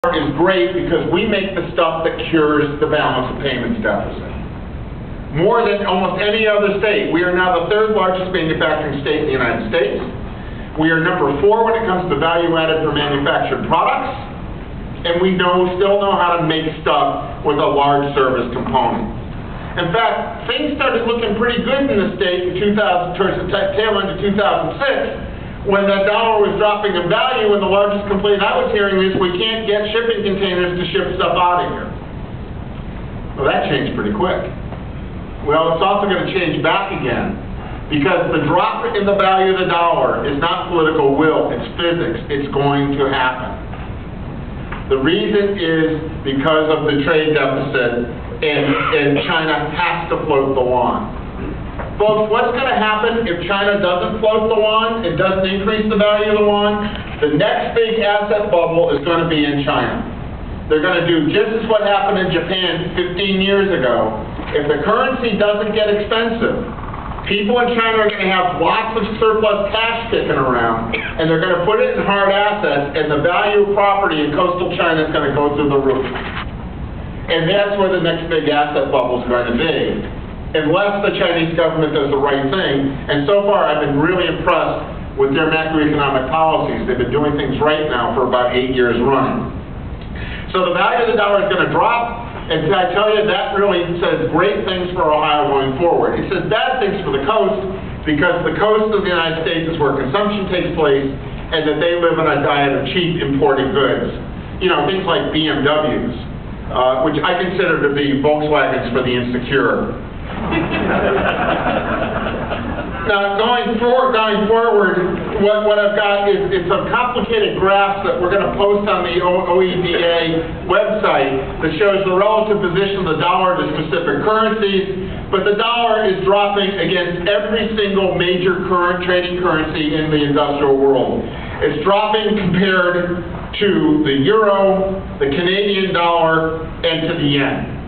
is great because we make the stuff that cures the balance of payments deficit. More than almost any other state. We are now the third largest manufacturing state in the United States. We are number 4 when it comes to value added for manufactured products. And we still know how to make stuff with a large service component. In fact, things started looking pretty good in the state in towards the tail end of 2006, when the dollar was dropping in value, and the largest complaint I was hearing is we can't get shipping containers to ship stuff out of here. Well, that changed pretty quick. Well, it's also going to change back again, because the drop in the value of the dollar is not political will, it's physics. It's going to happen. The reason is because of the trade deficit, and China has to float the yuan. Folks, what's going to happen if China doesn't float the yuan and doesn't increase the value of the yuan? The next big asset bubble is going to be in China. They're going to do just as what happened in Japan 15 years ago. If the currency doesn't get expensive, people in China are going to have lots of surplus cash kicking around, and they're going to put it in hard assets, and the value of property in coastal China is going to go through the roof. And that's where the next big asset bubble is going to be, unless the Chinese government does the right thing. And so far, I've been really impressed with their macroeconomic policies. They've been doing things right now for about 8 years running. So the value of the dollar is going to drop, and I tell you, that really says great things for Ohio going forward. It says bad things for the coast, because the coast of the United States is where consumption takes place, and that they live on a diet of cheap imported goods. You know, things like BMWs, which I consider to be Volkswagens for the insecure. Now, going forward, what I've got is some complicated graphs that we're going to post on the OEDA website that shows the relative position of the dollar to specific currencies, but the dollar is dropping against every single major trading currency in the industrial world. It's dropping compared to the euro, the Canadian dollar, and to the yen.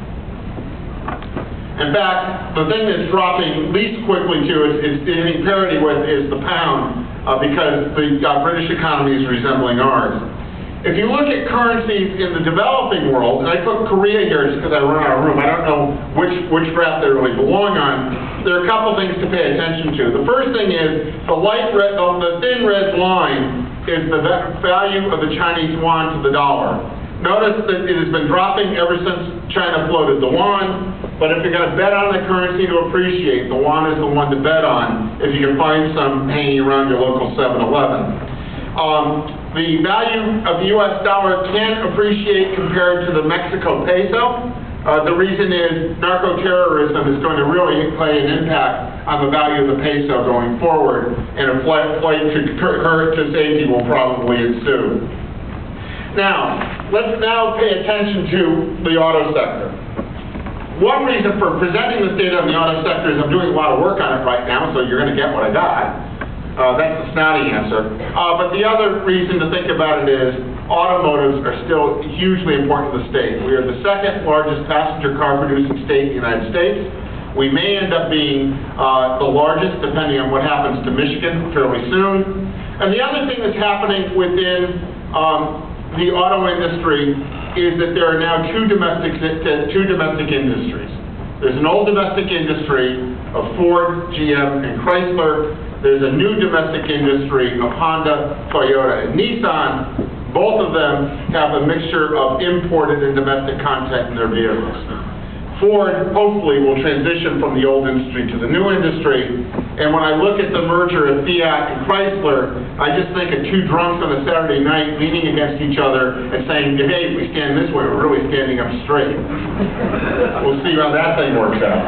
In fact, the thing that's dropping least quickly to is getting parity with is the pound, because the British economy is resembling ours. If you look at currencies in the developing world, and I put Korea here just because I run out of room, I don't know which graph they really belong on, there are a couple things to pay attention to. The first thing is the thin red line is the value of the Chinese yuan to the dollar. Notice that it has been dropping ever since China floated the yuan, but if you're going to bet on the currency to appreciate, the yuan is the one to bet on if you can find some hanging around your local 7-Eleven. The value of the U.S. dollar can appreciate compared to the Mexico peso. The reason is narco-terrorism is going to really play an impact on the value of the peso going forward, and a flight to safety will probably ensue. Now, let's pay attention to the auto sector. One reason for presenting this data on the auto sector is I'm doing a lot of work on it right now, so you're going to get what I got. That's the snotty answer. But the other reason to think about it is automotives are still hugely important to the state. We are the second largest passenger car producing state in the United States. We may end up being the largest, depending on what happens to Michigan fairly soon. And the other thing that's happening within the auto industry is that there are now two domestic industries. There's an old domestic industry of Ford, GM, and Chrysler. There's a new domestic industry of Honda, Toyota, and Nissan. Both of them have a mixture of imported and domestic content in their vehicles. Ford, hopefully, will transition from the old industry to the new industry. And when I look at the merger of Fiat and Chrysler, I just think of two drunks on a Saturday night leaning against each other and saying, hey, if we stand this way, we're really standing up straight. We'll see how that thing works out.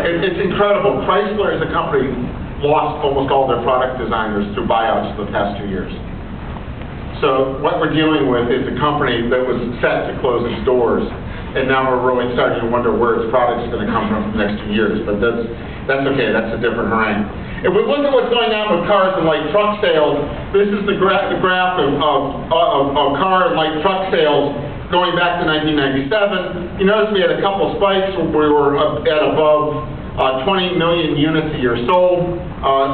It's incredible. Chrysler as a company lost almost all their product designers through buyouts the past 2 years. So what we're dealing with is a company that was set to close its doors, and now we're really starting to wonder where its products are going to come from for the next 2 years. But that's okay. That's a different harangue. If we look at what's going on with cars and light truck sales, this is the graph of car and light truck sales going back to 1997. You notice we had a couple spikes where we were at above 20 million units a year sold.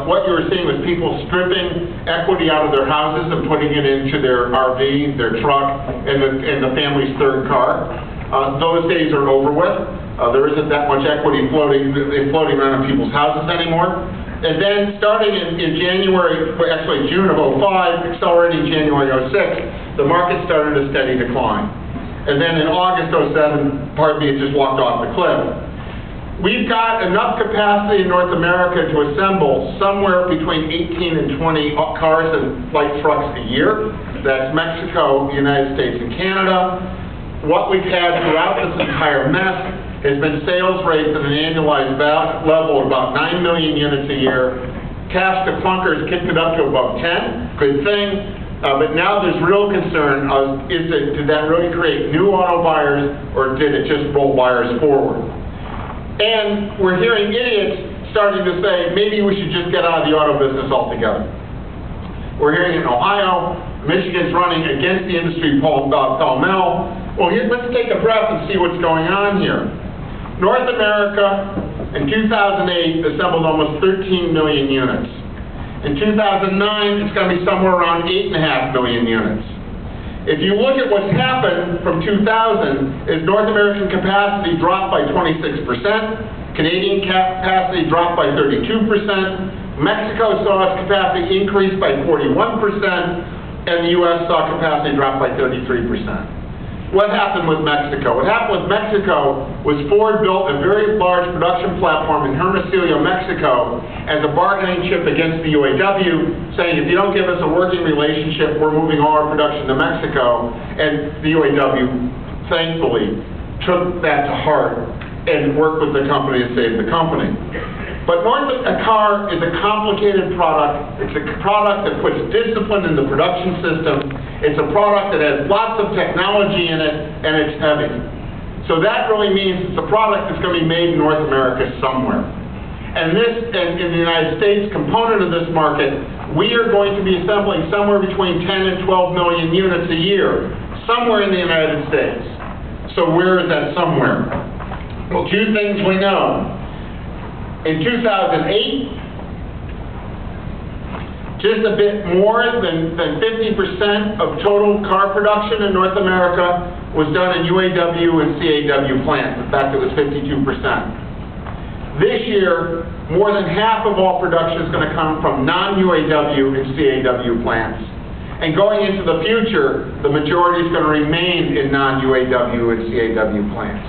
What you were seeing was people stripping equity out of their houses and putting it into their RV, their truck, and the family's third car. Those days are over with. There isn't that much equity floating around in people's houses anymore. And then starting in January, actually June of 05, accelerating January 06, the market started a steady decline. And then in August 07, pardon me, it just walked off the cliff. We've got enough capacity in North America to assemble somewhere between 18 and 20 cars and light trucks a year. That's Mexico, the United States, and Canada. What we've had throughout this entire mess has been sales rates at an annualized level of about 9 million units a year. Cash to clunkers kicked it up to about 10, good thing. But now there's real concern of, did that really create new auto buyers, or did it just roll buyers forward? And we're hearing idiots starting to say, maybe we should just get out of the auto business altogether. We're hearing in Ohio, Michigan's running against the industry pell-mell. Well, let's take a breath and see what's going on here. North America, in 2008, assembled almost 13 million units. In 2009, it's going to be somewhere around 8.5 million units. If you look at what's happened from 2000, is North American capacity dropped by 26%, Canadian capacity dropped by 32%, Mexico saw its capacity increase by 41%, and the U.S. saw capacity drop by 33%. What happened with Mexico? What happened with Mexico was Ford built a very large production platform in Hermosillo, Mexico, as a bargaining chip against the UAW, saying if you don't give us a working relationship, we're moving all our production to Mexico. And the UAW, thankfully, took that to heart and worked with the company to save the company. But a car is a complicated product. It's a product that puts discipline in the production system. It's a product that has lots of technology in it, and it's heavy. So that really means it's a product that's going to be made in North America somewhere. And in the United States component of this market, we are going to be assembling somewhere between 10 and 12 million units a year, somewhere in the United States. So where is that somewhere? Well, two things we know. In 2008, just a bit more than 50% of total car production in North America was done in UAW and CAW plants. In fact, it was 52%. This year, more than half of all production is going to come from non-UAW and CAW plants. And going into the future, the majority is going to remain in non-UAW and CAW plants.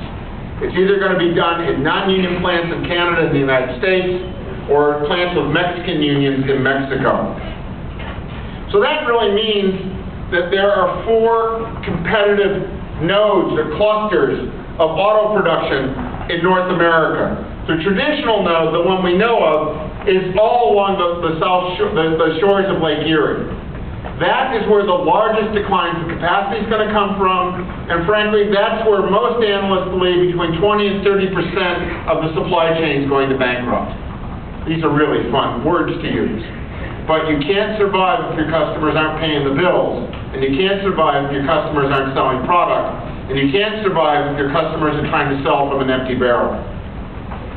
It's either going to be done in non-union plants in Canada and the United States, or plants with Mexican unions in Mexico. So that really means that there are 4 competitive nodes or clusters of auto production in North America. The traditional node, the one we know of, is all along the shores of Lake Erie. That is where the largest declines in capacity is going to come from, and frankly, that's where most analysts believe between 20 and 30% of the supply chain is going to bankrupt. These are really fun words to use. But you can't survive if your customers aren't paying the bills, and you can't survive if your customers aren't selling product, and you can't survive if your customers are trying to sell from an empty barrel.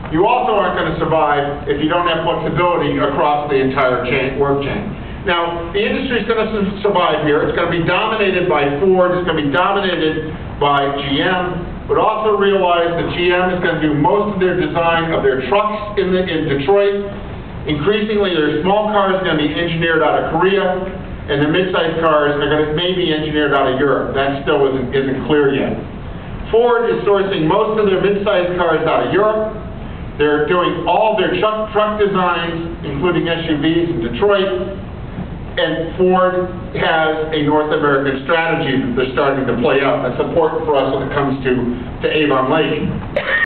You also aren't going to survive if you don't have flexibility across the entire work chain. Now, the industry is going to survive here. It's going to be dominated by Ford. It's going to be dominated by GM. But also realize that GM is going to do most of their design of their trucks in Detroit. Increasingly, their small cars are going to be engineered out of Korea, and the mid-sized cars are going to maybe engineered out of Europe. That still isn't clear yet. Ford is sourcing most of their mid-sized cars out of Europe. They're doing all their truck designs, including SUVs in Detroit. And Ford has a North American strategy that they're starting to play out. That's important for us when it comes to Avon Lake.